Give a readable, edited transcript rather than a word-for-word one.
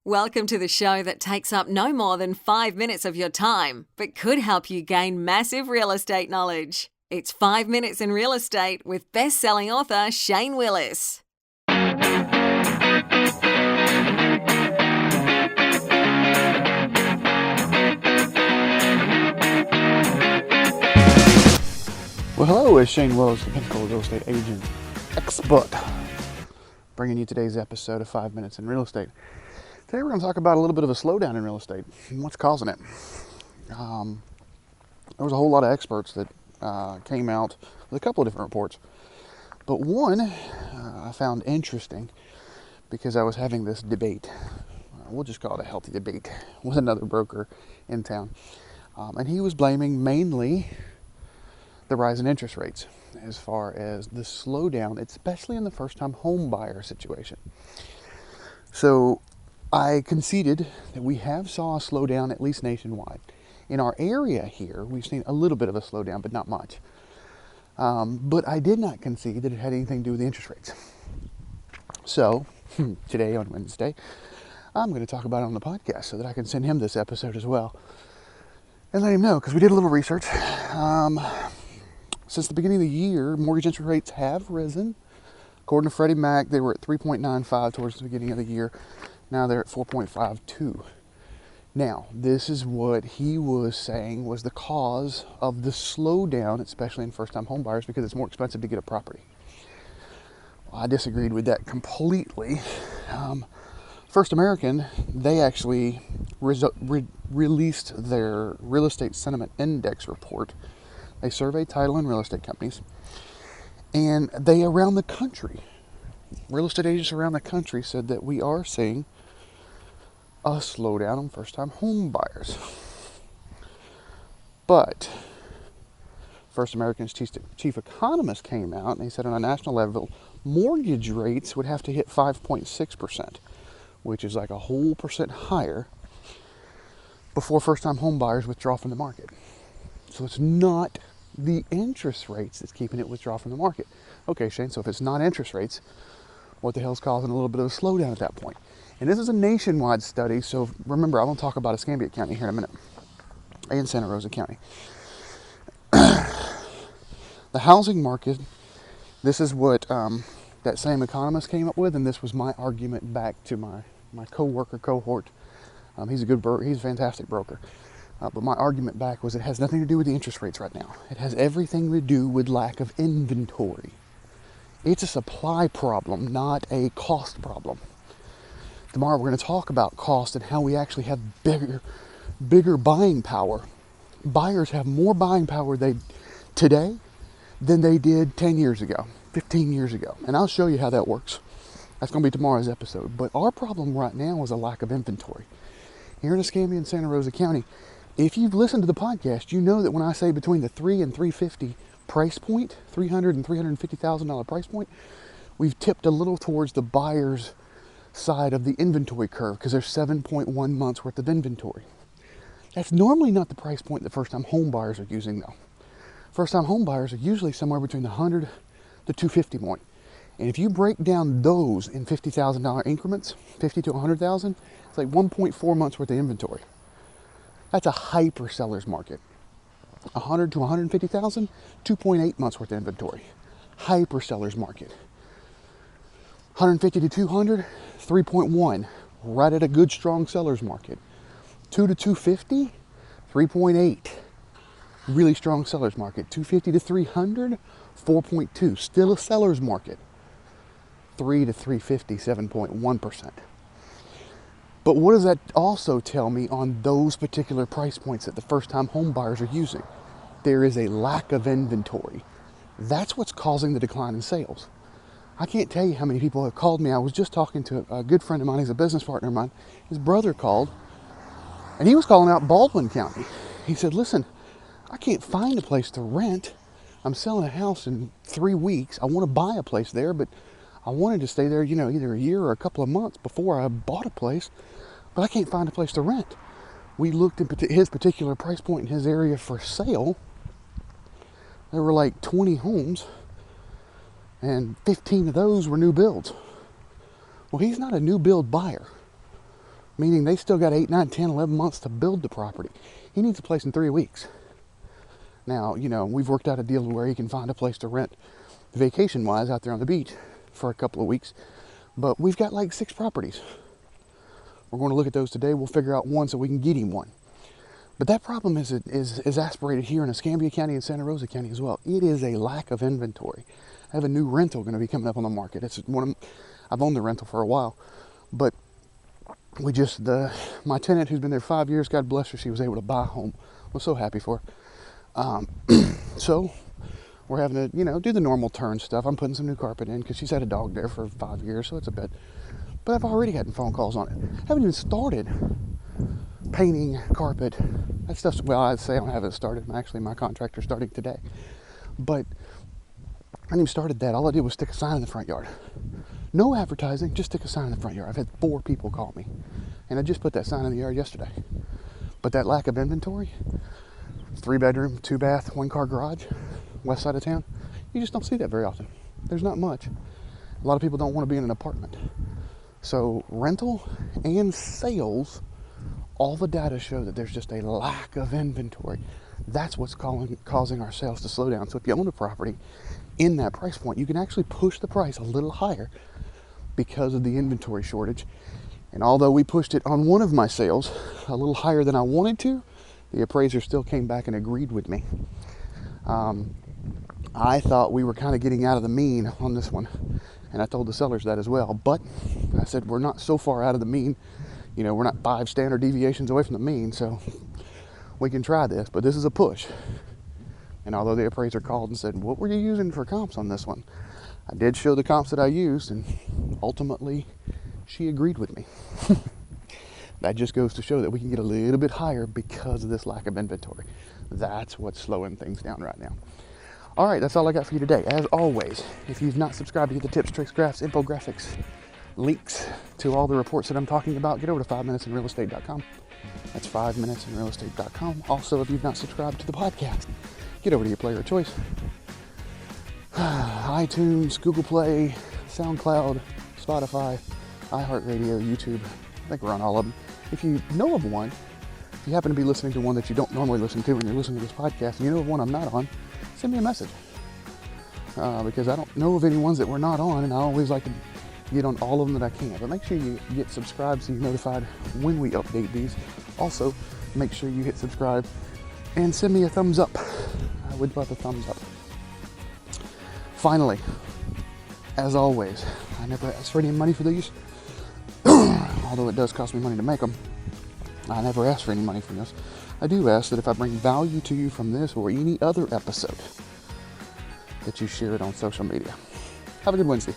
Welcome to the show that takes up no more than 5 minutes of your time, but could help you gain massive real estate knowledge. It's 5 Minutes in Real Estate with best-selling author Shane Willis. Well, hello, it's Shane Willis, the Pinnacle Real Estate Agent Expert, bringing you today's episode of 5 Minutes in Real Estate. Today we're going to talk about a little bit of a slowdown in real estate and what's causing it. There was a whole lot of experts that came out with a couple of different reports, but one I found interesting because I was having this debate, we'll just call it a healthy debate, with another broker in town, and he was blaming mainly the rise in interest rates as far as the slowdown, especially in the first-time home buyer situation. So I conceded that we have saw a slowdown, at least nationwide. In our area here, we've seen a little bit of a slowdown, but not much. But I did not concede that it had anything to do with the interest rates. So today, on Wednesday, I'm going to talk about it on the podcast so that I can send him this episode as well and let him know, because we did a little research. Since the beginning of the year, mortgage interest rates have risen. According to Freddie Mac, they were at 3.95 towards the beginning of the year. Now they're at 4.52. Now, this is what he was saying was the cause of the slowdown, especially in first-time home buyers, because it's more expensive to get a property. Well, I disagreed with that completely. First American, they actually released their Real Estate Sentiment Index report. They surveyed title and real estate companies, and they around the country, real estate agents around the country said that we are seeing a slowdown on first-time home buyers. But First American's chief economist came out and he said on a national level, mortgage rates would have to hit 5.6%, which is like a whole percent higher, before first-time home buyers withdraw from the market. So it's not the interest rates that's keeping it withdraw from the market. Okay, Shane, so if it's not interest rates, what the hell's causing a little bit of a slowdown at that point? And this is a nationwide study, so remember, I'm going to talk about Escambia County here in a minute, and Santa Rosa County. The housing market, this is what that same economist came up with, and this was my argument back to my cohort. He's a fantastic broker. But my argument back was it has nothing to do with the interest rates right now. It has everything to do with lack of inventory. It's a supply problem, not a cost problem. Tomorrow we're going to talk about cost and how we actually have bigger buying power. Buyers have more buying power today than they did 10 years ago, 15 years ago. And I'll show you how that works. That's going to be tomorrow's episode. But our problem right now is a lack of inventory. Here in Escambia and Santa Rosa County, if you've listened to the podcast, you know that when I say between the $300,000 and $350,000 price point, $300,000 and $350,000 price point, we've tipped a little towards the buyer's side of the inventory curve because there's 7.1 months worth of inventory. That's normally not the price point that first-time home buyers are using, though. First-time home buyers are usually somewhere between the $100,000 to $250,000 point. And if you break down those in $50,000 increments, $50,000 to $100,000, it's like 1.4 months worth of inventory. That's a hyper seller's market. 100 to 150,000, 2.8 months worth of inventory. Hyper seller's market. 150 to 200, 3.1. Right at a good strong seller's market. 2 to 250, 3.8. Really strong seller's market. 250 to 300, 4.2. Still a seller's market. 3 to 350, 7.1%. But what does that also tell me on those particular price points that the first-time home buyers are using? There is a lack of inventory. That's what's causing the decline in sales. I can't tell you how many people have called me. I was just talking to a good friend of mine. He's a business partner of mine. His brother called, and he was calling out Baldwin County. He said, listen, I can't find a place to rent. I'm selling a house in 3 weeks. I want to buy a place there, but I wanted to stay there, either a year or a couple of months before I bought a place, but I can't find a place to rent. We looked at his particular price point in his area for sale. There were like 20 homes, and 15 of those were new builds. Well, he's not a new build buyer. meaning they still got 8, 9, 10, 11 months to build the property. He needs a place in 3 weeks. Now, we've worked out a deal where he can find a place to rent vacation-wise out there on the beach for a couple of weeks. But we've got like 6 properties. We're going to look at those today. We'll figure out one so we can get him one. But that problem is aspirated here in Escambia County and Santa Rosa County as well. It is a lack of inventory. I have a new rental going to be coming up on the market. I've owned the rental for a while, but my tenant who's been there 5 years, God bless her, she was able to buy a home. I was so happy for her. So we're having to, do the normal turn stuff. I'm putting some new carpet in because she's had a dog there for 5 years, so it's a bit. But I've already gotten phone calls on it. Haven't even started painting, carpet, that stuff's, well, I'd say I don't have it started. Actually, my contractor's starting today. But I haven't even started that. All I did was stick a sign in the front yard. No advertising, just stick a sign in the front yard. I've had 4 people call me. And I just put that sign in the yard yesterday. But that lack of inventory, 3-bedroom, 2-bath, 1-car garage, west side of town, you just don't see that very often. There's not much. A lot of people don't want to be in an apartment. So rental and sales, all the data show that there's just a lack of inventory. That's what's causing our sales to slow down. So if you own a property in that price point, you can actually push the price a little higher because of the inventory shortage. And although we pushed it on one of my sales a little higher than I wanted to, the appraiser still came back and agreed with me. I thought we were kind of getting out of the mean on this one, and I told the sellers that as well. But I said, we're not so far out of the mean. We're not 5 standard deviations away from the mean, so we can try this. But this is a push. And although the appraiser called and said, what were you using for comps on this one? I did show the comps that I used, and ultimately she agreed with me. That just goes to show that we can get a little bit higher because of this lack of inventory. That's what's slowing things down right now. All right, that's all I got for you today. As always, if you've not subscribed to get the tips, tricks, graphs, infographics, links to all the reports that I'm talking about, get over to 5minutesinrealestate.com. That's 5minutesinrealestate.com. Also, if you've not subscribed to the podcast, get over to your player of choice. iTunes, Google Play, SoundCloud, Spotify, iHeartRadio, YouTube. I think we're on all of them. If you know of one, if you happen to be listening to one that you don't normally listen to when you're listening to this podcast, and you know of one I'm not on, send me a message. Because I don't know of any ones that we're not on, and I always like to get on all of them that I can. But make sure you get subscribed so you're notified when we update these. Also, make sure you hit subscribe and send me a thumbs up. I would love a thumbs up. Finally, as always, I never ask for any money for these. Although it does cost me money to make them, I never ask for any money from this. I do ask that if I bring value to you from this or any other episode, that you share it on social media. Have a good Wednesday.